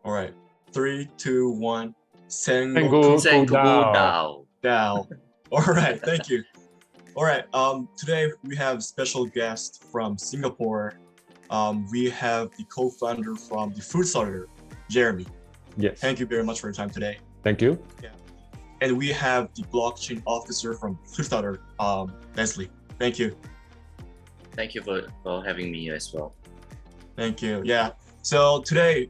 All right. 3, 2, 1. Sengoku Dao. Dao. All right. Thank you. All right. Today we have special guest from Singapore. We have the co-founder from the Food Starter, Jeremy. Yes. Thank you very much for your time today. Thank you. Yeah. And we have the blockchain officer from Food Starter, Leslie. Thank you. Thank you for having me here as well. Thank you. Yeah. So today,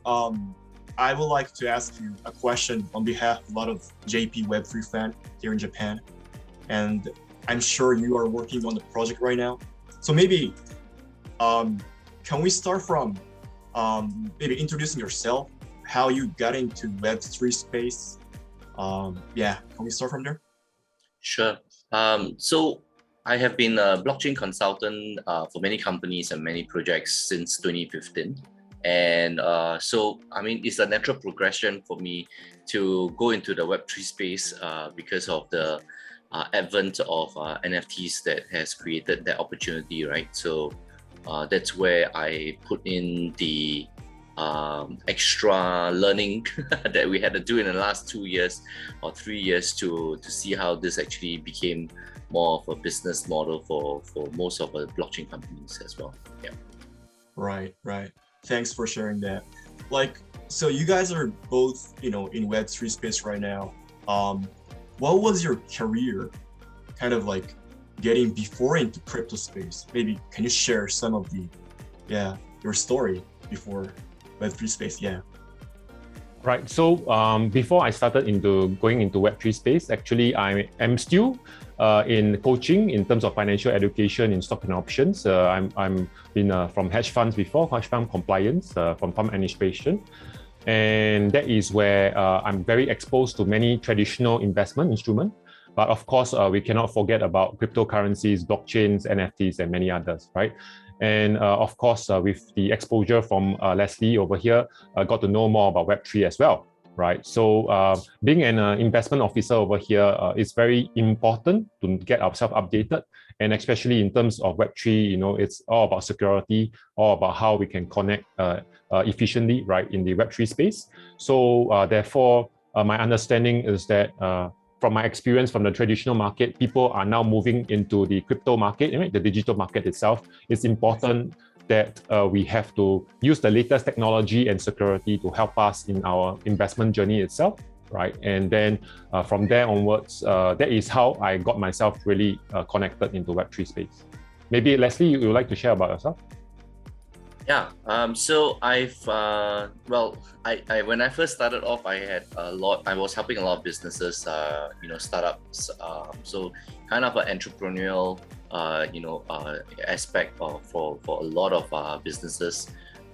I would like to ask you a question on behalf of a lot of JP Web3 fans here in Japan. And I'm sure you are working on the project right now. So maybe, can we start from maybe introducing yourself, how you got into Web3 space? Yeah, can we start from there? Sure. So I have been a blockchain consultant for many companies and many projects since 2015. And so, I mean, it's a natural progression for me to go into the Web3 space because of the advent of NFTs that has created that opportunity, right? So that's where I put in the extra learning that we had to do in the last 2 years or 3 years to see how this actually became more of a business model for most of the blockchain companies as well. Yeah. Right. Thanks for sharing that. So you guys are both, in Web3 space right now. What was your career kind of like getting before into crypto space? Maybe can you share some of your story before Web3 space? Yeah. Right. So before I started going into Web3 space, actually I am still in coaching in terms of financial education in stock and options. I'm been from hedge funds before, hedge fund compliance, from fund administration. And that is where I'm very exposed to many traditional investment instruments. But of course, we cannot forget about cryptocurrencies, blockchains, NFTs, and many others, right? And of course, with the exposure from Leslie over here, I got to know more about Web3 as well, right? So being an investment officer over here is very important to get ourselves updated. And especially in terms of Web3, it's all about security, all about how we can connect efficiently, right, in the Web3 space. So therefore, my understanding is that from my experience from the traditional market, people are now moving into the crypto market, right? The digital market itself. It's important that we have to use the latest technology and security to help us in our investment journey itself, right? And then from there onwards, that is how I got myself really connected into Web3 space. Maybe Leslie, you would like to share about yourself? Yeah. So I've when I first started off, I was helping a lot of businesses, startups. So kind of an entrepreneurial, aspect for a lot of businesses.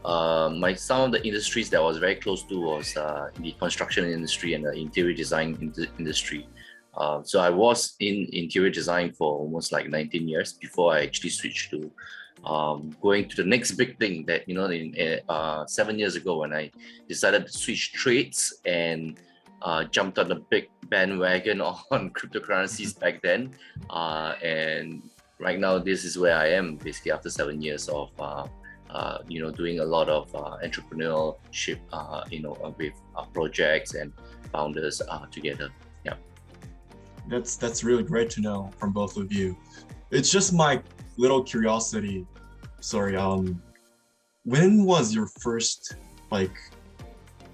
Some of the industries that I was very close to was the construction industry and the interior design industry. So I was in interior design for almost like 19 years before I actually switched to going to the next big thing that, 7 years ago when I decided to switch trades and jumped on the big bandwagon on cryptocurrencies back then. And right now, this is where I am basically after 7 years of, doing a lot of entrepreneurship, with projects and founders together. Yeah. That's really great to know from both of you. It's just my little curiosity. Sorry, when was your first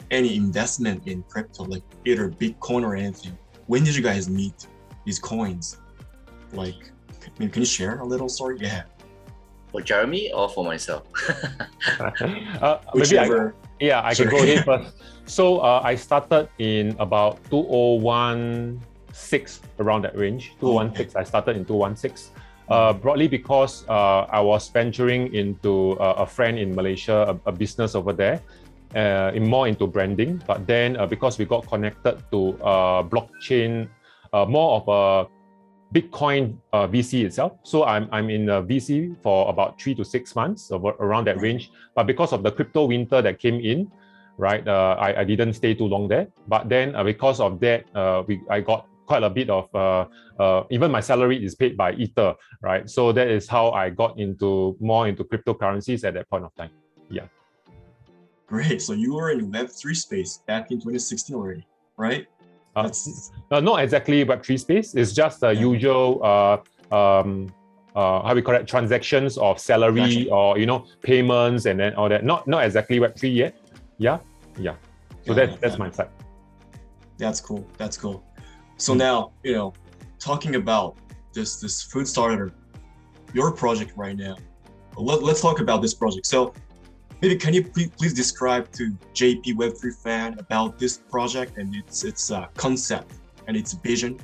any investment in crypto, like either Bitcoin or anything? When did you guys meet these coins? Can you share a little story? Yeah. For Jeremy or for myself? Whichever. I can go ahead first. So I started in about 2016, around that range. 2016, I started in 2016. Broadly because I was venturing into a friend in Malaysia, a business over there, more into branding. But then because we got connected to blockchain, more of a Bitcoin VC itself. So I'm in VC for about 3 to 6 months, around that range. But because of the crypto winter that came in, right, I didn't stay too long there. But then because of that, I got quite a bit of, even my salary is paid by Ether, right? So that is how I got more into cryptocurrencies at that point of time. Yeah. Great. So you were in Web3 space back in 2016 already, right? Not exactly Web3 space. It's just the usual, how we call it, transactions of salary or, payments and then all that. Not exactly Web3 yet. Yeah. So that's my side. That's cool. So now, talking about this food starter, your project right now. Let's talk about this project. So maybe can you please describe to JP Web3 fan about this project and its concept and its vision?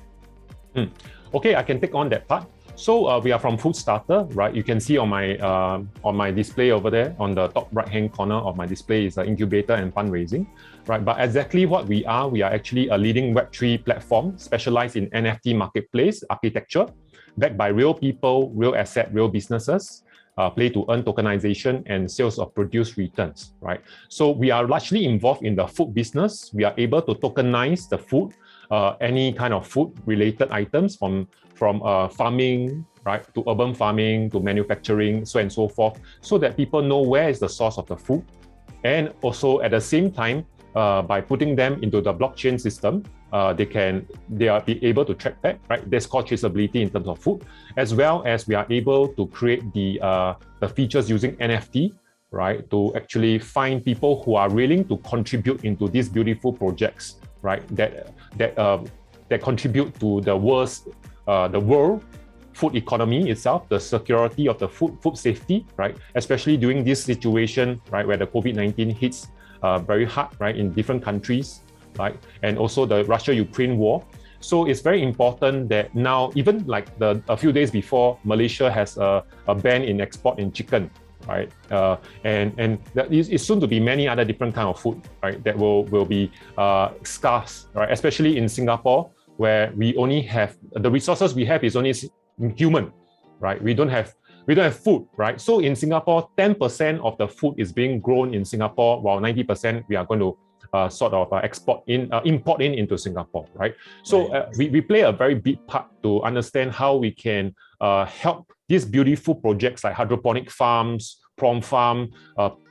Okay, I can take on that part. So we are from Food Starter, right? You can see on my display over there, on the top right-hand corner of my display is the incubator and fundraising, right? But exactly what we are actually a leading Web3 platform specialized in NFT marketplace architecture, backed by real people, real asset, real businesses, play to earn tokenization and sales of produce returns, right? So we are largely involved in the food business. We are able to tokenize the food, any kind of food-related items from farming, right, to urban farming, to manufacturing, so and so forth, so that people know where is the source of the food. And also at the same time, by putting them into the blockchain system, they are be able to track back, right? That's called traceability in terms of food, as well as we are able to create the features using NFT, right, to actually find people who are willing to contribute into these beautiful projects, right, that contribute to the world food economy itself, the security of the food safety, right, especially during this situation, right, where the COVID-19 hits very hard, right, in different countries, right, and also the Russia-Ukraine war. So it's very important that now, even like a few days before, Malaysia has a ban in export in chicken, right, and that is soon to be many other different kind of food, right, that will be scarce, right, especially in Singapore, where we only have the resources we have is only human, right? We don't have food, right? So in Singapore, 10% of the food is being grown in Singapore, while 90% we are going to import into Singapore, right? So we play a very big part to understand how we can help these beautiful projects like hydroponic farms, prawn farm,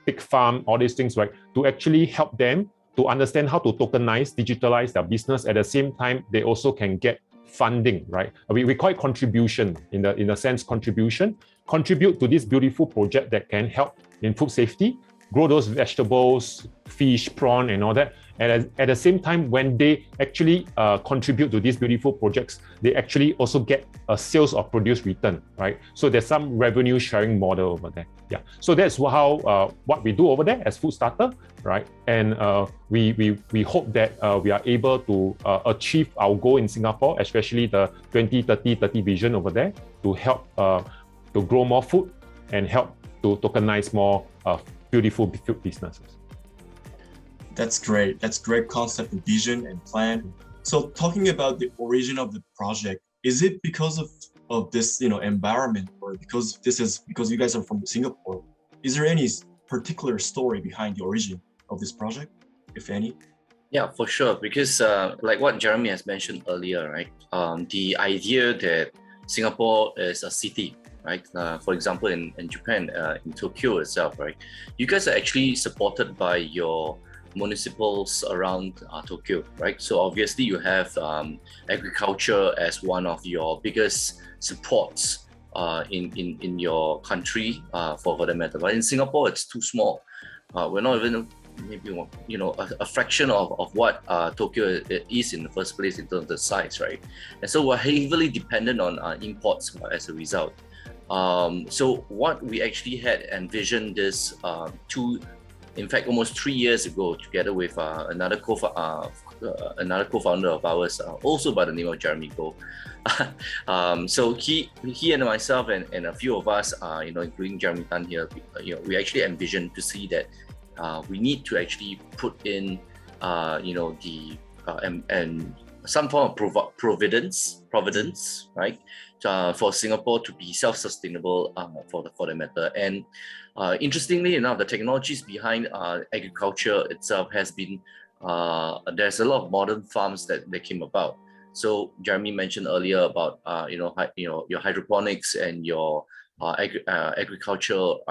pig farm, all these things, right? To actually help them to understand how to tokenize, digitalize their business. At the same time, they also can get funding, right? We call it contribution in a sense, contribute to this beautiful project that can help in food safety, grow those vegetables, fish, prawn, and all that. And at the same time, when they actually contribute to these beautiful projects, they actually also get a sales of produce return, right? So there's some revenue sharing model over there. Yeah. So that's how what we do over there as Food Starter, right? And we hope that we are able to achieve our goal in Singapore, especially the 2030 vision over there, to help to grow more food and help to tokenize more beautiful food businesses. That's great. That's great concept and vision and plan. So talking about the origin of the project, is it because of this environment, or because you guys are from Singapore? Is there any particular story behind the origin of this project, if any? Yeah, for sure. Because like what Jeremy has mentioned earlier, right? The idea that Singapore is a city, right? For example, in Japan, in Tokyo itself, right? You guys are actually supported by your municipals around Tokyo, right? So obviously you have agriculture as one of your biggest supports in your country for the matter. But in Singapore, it's too small. We're not even maybe a fraction of what Tokyo is in the first place in terms of the size, right? And so we're heavily dependent on imports as a result. So what we actually had envisioned this in fact, almost 3 years ago, together with another co-founder of ours, also by the name of Jeremy Goh. So he and myself and a few of us, including Jeremy Tan here, we actually envisioned to see that we need to actually put in, and some form of providence, right, for Singapore to be self-sustainable for the matter. And interestingly enough, the technologies behind agriculture itself has been there's a lot of modern farms that came about. So Jeremy mentioned earlier about your hydroponics and your agricultural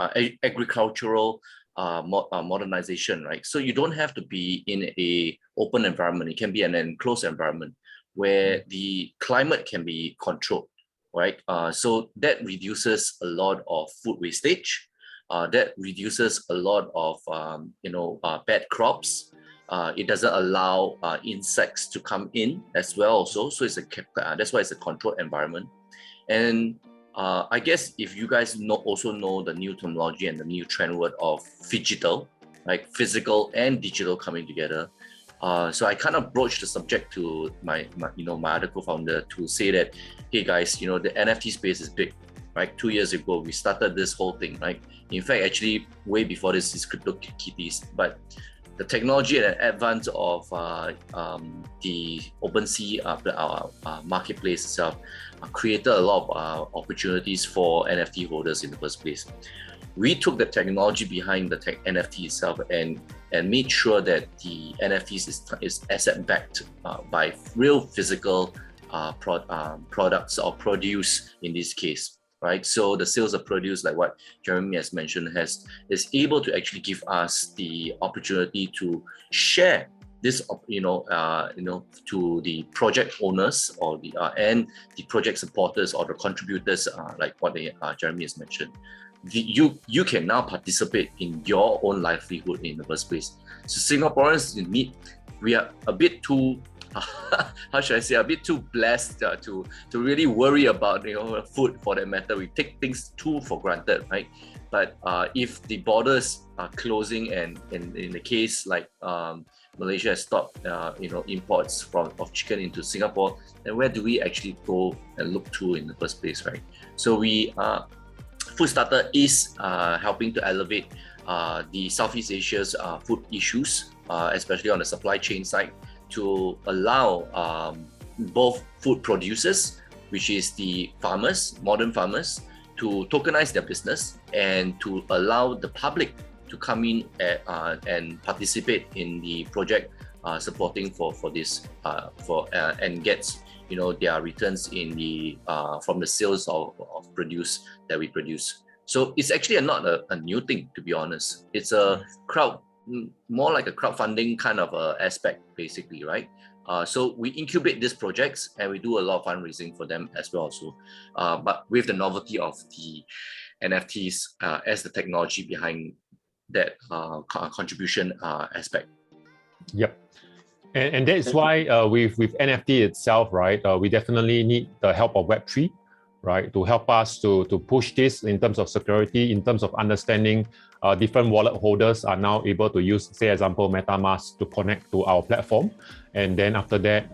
modernization, right? So you don't have to be in a open environment. It can be an enclosed environment where the climate can be controlled, right? So that reduces a lot of food wastage. That reduces a lot of bad crops. It doesn't allow insects to come in as well. Also, so that's why it's a controlled environment. And I guess if you guys also know the new terminology and the new trend word of phygital, like physical and digital coming together. So I kind of broached the subject to my other co-founder to say that, hey guys, the NFT space is big, right? 2 years ago we started this whole thing, right? In fact, actually way before this is CryptoKitties, but the technology and advance of the OpenSea marketplace itself created a lot of opportunities for NFT holders in the first place. We took the technology behind the NFT itself and made sure that the NFTs is asset backed by real physical products or produce in this case. Right, so the sales of produce, like what Jeremy has mentioned, is able to actually give us the opportunity to share this, to the project owners or and the project supporters or the contributors, like what Jeremy has mentioned. You can now participate in your own livelihood in the first place. So Singaporeans, we are a bit too. How should I say, a bit too blessed to really worry about food for that matter. We take things too for granted, right? But if the borders are closing and in the case like Malaysia has stopped imports of chicken into Singapore, then where do we actually go and look to in the first place, right? So Food Starter is helping to elevate the Southeast Asia's food issues, especially on the supply chain side, to allow both food producers, which is the farmers, modern farmers, to tokenize their business and to allow the public to come in and participate in the project supporting for this and gets their returns in the from the sales of produce that we produce. So it's actually not a new thing, to be honest. It's a more like a crowdfunding kind of aspect, basically, right? So we incubate these projects and we do a lot of fundraising for them as well. So, but with the novelty of the NFTs as the technology behind that contribution aspect. Yep. And that's why with NFT itself, right, we definitely need the help of Web3, right, to help us to push this in terms of security, in terms of understanding different wallet holders are now able to use, say, example, MetaMask to connect to our platform. And then after that,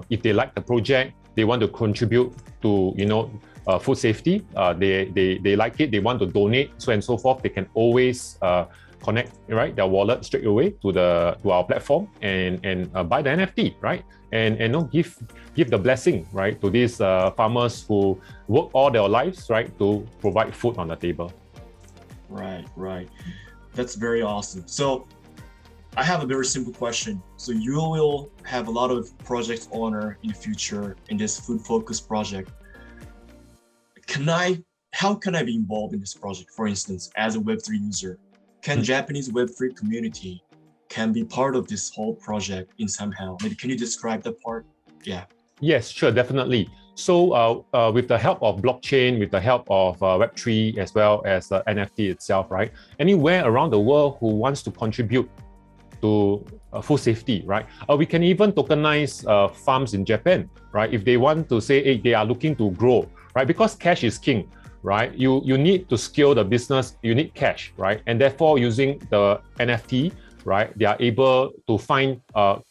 if they like the project, they want to contribute to, food safety, they like it, they want to donate, so and so forth, they can always connect, right, their wallet straight away to our platform and buy the NFT, right? And give the blessing, right, to these farmers who work all their lives, right, to provide food on the table. Right. That's very awesome. So I have a very simple question. So you will have a lot of project owner in the future in this food focused project. How can I be involved in this project? For instance, as a Web3 user, can Japanese Web3 community can be part of this whole project in somehow? Maybe can you describe that part? Yeah. Yes, sure, definitely. So with the help of blockchain, with the help of Web3 as well as NFT itself, right? Anywhere around the world who wants to contribute to food safety, right? We can even tokenize farms in Japan, right? If they want to say, hey, they are looking to grow, right? Because cash is king, right? You need to scale the business, you need cash, right? And therefore using the NFT, right, they are able to find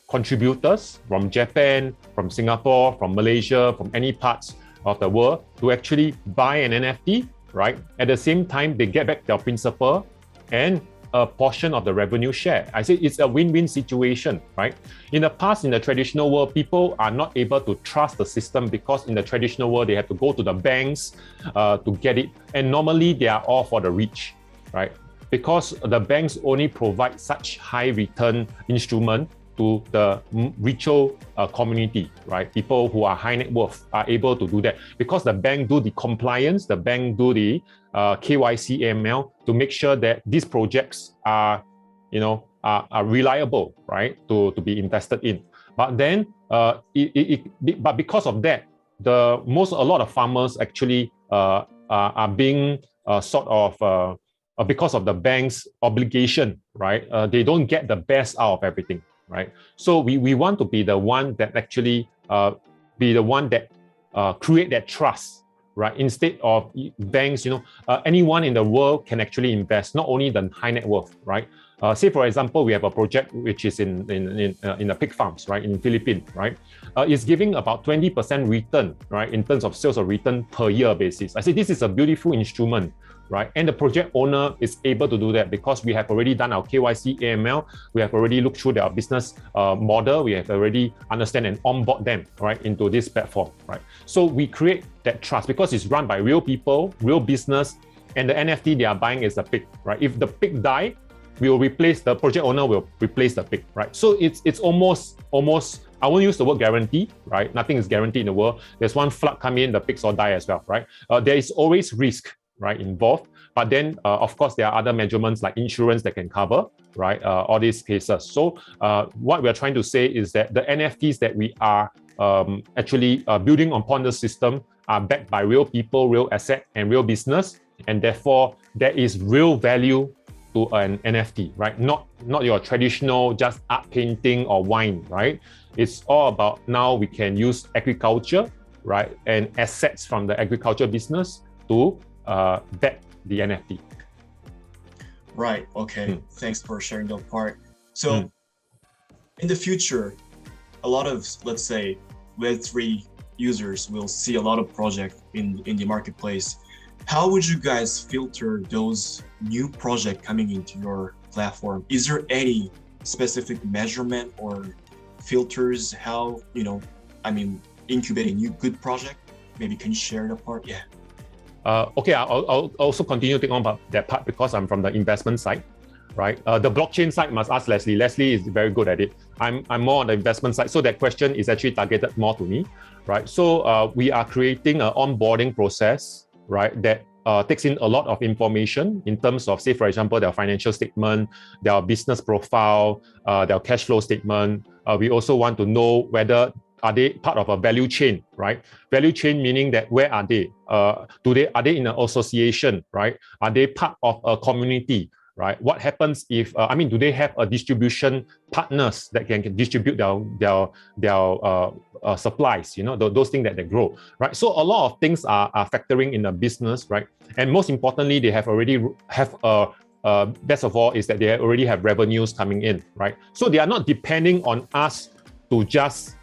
contributors from Japan, from Singapore, from Malaysia, from any parts of the world to actually buy an NFT, right? At the same time, they get back their principal and a portion of the revenue share. I say it's a win-win situation, right? In the past, in the traditional world, people are not able to trust the system because in the traditional world, they have to go to the banks to get it. And normally they are all for the rich, right? Because the banks only provide such high return instrument to the richer community, right? People who are high net worth are able to do that because the bank do the compliance, the bank do the KYC AML to make sure that these projects are, are reliable, right? To be invested in. But then, but because of that, a lot of farmers actually are being because of the bank's obligation, right? They don't get the best out of everything, right? So we want to be the one that actually create that trust, right? Instead of banks, anyone in the world can actually invest, not only the high net worth, right? Say for example, we have a project which is in the pig farms, right, in Philippines, right? It's giving about 20% return, right, in terms of sales of return per year basis. I say this is a beautiful instrument, right? And the project owner is able to do that because we have already done our KYC AML, we have already looked through their business model, we have already understand and onboard them, right, into this platform, right? So we create that trust because it's run by real people, real business, and the NFT they are buying is the pig, right? If the pig die, the project owner will replace the pig, right? So it's almost, I won't use the word guarantee, right? Nothing is guaranteed in the world. There's one flood come in, the pigs all die as well, right? There is always risk, right, involved. But then, of course, there are other measurements like insurance that can cover, right, all these cases. So what we're trying to say is that the NFTs that we are actually building upon the system are backed by real people, real asset, and real business. And therefore, there is real value to an NFT, right? Not your traditional just art painting or wine, right? It's all about now we can use agriculture, right? And assets from the agriculture business to back the NFT. Right, okay. Thanks for sharing that part. So in the future, a lot of, let's say, Web3 users will see a lot of projects in the marketplace. How would you guys filter those new projects coming into your platform? Is there any specific measurement or filters how, incubating new good project? Maybe can you share that part? Yeah. Okay, I'll also continue to take on about that part because I'm from the investment side, right? The blockchain side must ask Leslie. Leslie is very good at it. I'm more on the investment side. So that question is actually targeted more to me, right? So we are creating an onboarding process, right, that takes in a lot of information in terms of, say, for example, their financial statement, their business profile, their cash flow statement. We also want to know whether are they part of a value chain, right? Value chain meaning that where are they? Are they in an association, right? Are they part of a community, right? What happens if, do they have a distribution partners that can distribute their supplies, those things that they grow, right? So a lot of things are factoring in the business, right? And most importantly, they have already have best of all is that they already have revenues coming in, right? So they are not depending on us to just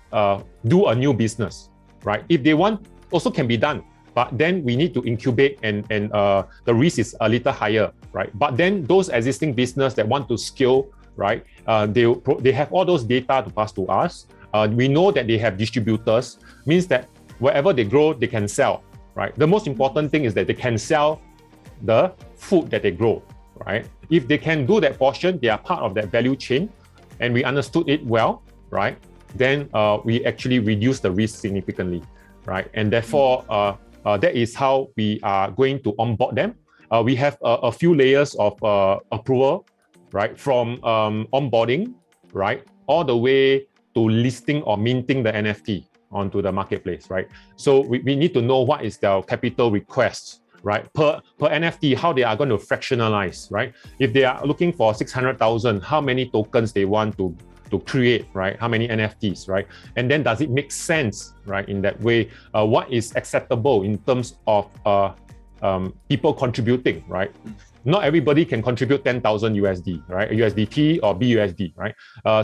do a new business, right? If they want, also can be done. But then we need to incubate and the risk is a little higher, right? But then those existing business that want to scale, right? They have all those data to pass to us. We know that they have distributors, means that wherever they grow, they can sell, right? The most important thing is that they can sell the food that they grow, right? If they can do that portion, they are part of that value chain, and we understood it well, right? Then we actually reduce the risk significantly, right? And therefore, that is how we are going to onboard them. We have a few layers of approval, right? From onboarding, right? All the way to listing or minting the NFT onto the marketplace, right? So we need to know what is their capital request, right? Per NFT, how they are going to fractionalize, right? If they are looking for 600,000, how many tokens they want to create, right? How many NFTs, right? And then does it make sense, right? In that way, what is acceptable in terms of people contributing, right? Not everybody can contribute 10,000 USD, right? USDT or BUSD, right?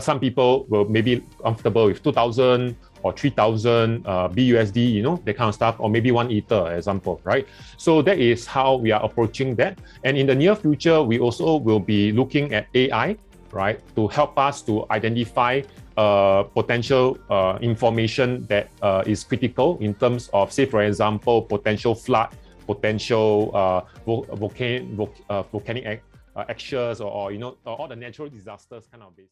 Some people will maybe comfortable with 2,000 or 3,000 BUSD, that kind of stuff, or maybe 1 Ether, example, right? So that is how we are approaching that. And in the near future, we also will be looking at AI, right, to help us to identify potential information that is critical in terms of, say, for example, potential flood, potential volcanic actions, or all the natural disasters kind of base.